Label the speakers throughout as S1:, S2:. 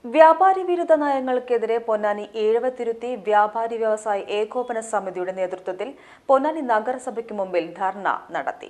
S1: വ്യാപാരി വിരുദ്ധ നയങ്ങൾക്കെതിരെ പൊന്നാനി ഏഴവത്തിരുത്തി വ്യാപാരി വ്യവസായ ഏകോപന സമിതിയുടെ നേതൃത്വത്തിൽ പൊന്നാനി നഗരസഭയ്ക്ക് മുമ്പിൽ ധർണ നടത്തി.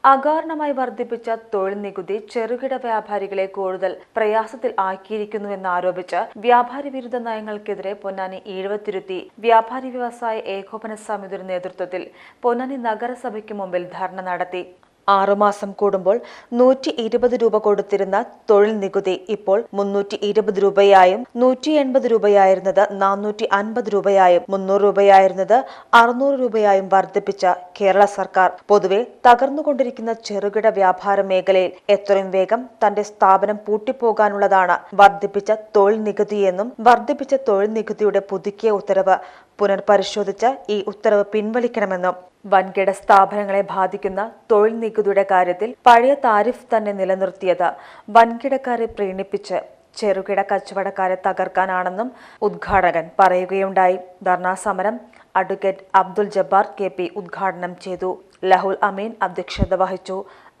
S1: അകാരണമായി വർദ്ധിപ്പിച്ച തൊഴിൽ നികുതി ചെറുകിട വ്യാപാരികളെ കൂടുതൽ പ്രയാസത്തിൽ ആക്കിയിരിക്കുന്നുവെന്നാരോപിച്ച് വ്യാപാരി വിരുദ്ധ നയങ്ങൾക്കെതിരെ പൊന്നാനി ഏഴവത്തിരുത്തി വ്യാപാരി വ്യവസായ ഏകോപന സമിതിയുടെ നേതൃത്വത്തിൽ പൊന്നാനി നഗരസഭയ്ക്ക് മുമ്പിൽ ധർണ നടത്തി. 6 മാസം കൂടുമ്പോൾ 120 രൂപ കൊടുത്തിരുന്ന തൊഴിൽ നികുതി ഇപ്പോൾ 320 രൂപയായും 180 രൂപയായിരുന്നത് 450 രൂപയായും 300 രൂപയായിരുന്നത് 600 രൂപയായും വർദ്ധിപ്പിച്ച കേരള സർക്കാർ പൊതുവെ തകർന്നുകൊണ്ടിരിക്കുന്ന ചെറുകിട വ്യാപാര മേഖലയിൽ എത്രയും വേഗം തന്റെ സ്ഥാപനം പൂട്ടിപ്പോകാനുള്ളതാണ് വർദ്ധിപ്പിച്ച തൊഴിൽ നികുതിയെന്നും വർദ്ധിപ്പിച്ച തൊഴിൽ നികുതിയുടെ പുതുക്കിയ ഉത്തരവ് പുനർപരിശോധിച്ച് ഈ ഉത്തരവ് പിൻവലിക്കണമെന്നും വൻകിട സ്ഥാപനങ്ങളെ ബാധിക്കുന്ന തൊഴിൽ നികുതിയുടെ കാര്യത്തിൽ പഴയ താരിഫ് തന്നെ നിലനിർത്തിയത് വൻകിടക്കാരെ പ്രീണിപ്പിച്ച് ചെറുകിട കച്ചവടക്കാരെ തകർക്കാനാണെന്നും ഉദ്ഘാടകൻ പറയുകയുണ്ടായി. ധർണാ സമരം അഡ്വക്കേറ്റ് അബ്ദുൽ ജബ്ബാർ KP ഉദ്ഘാടനം ചെയ്തു. ലഹുൽ അമീൻ അധ്യക്ഷത വഹിച്ചു.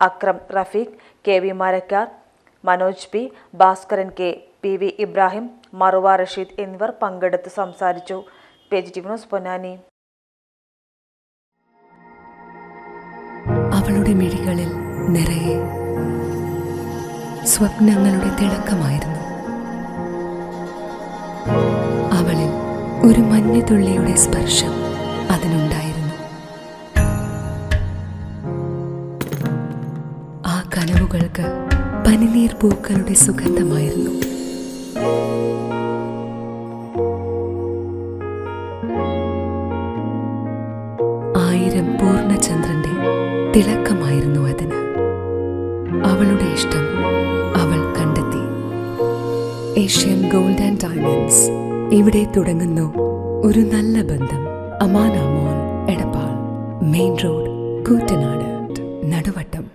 S1: Akram Rafeeq, KV Marakkar, Manoj P, Bhaskaran K, PV Ibrahim, Mahua Rasheed എന്നിവർ പങ്കെടുത്ത് സംസാരിച്ചു. PGTV news Ponnani.
S2: അവളുടെ മിഴികളിൽ നിറയെ സ്വപ്നങ്ങളുടെ തിളക്കമായിരുന്നു. അവളിൽ ഒരു മഞ്ഞുതുള്ളിയുടെ സ്പർശം അതിനുണ്ടായിരുന്നു. ആ കനവുകൾക്ക് പനിനീർ പൂക്കളുടെ സുഗന്ധമായിരുന്നു. ആയിരം പൂർണ്ണചന്ദ്രന്റെ തിളക്കമായിരുന്നു അതിന്. അവളുടെ ഇഷ്ടം അവൾ കണ്ടെത്തി. Asian gold and diamonds. ഇവിടെ തുടങ്ങുന്നു ഒരു നല്ല ബന്ധം. അമാന മോൾ, എടപ്പാൾ, മെയിൻ റോഡ്, കൂറ്റനാട്, നടുവട്ടം.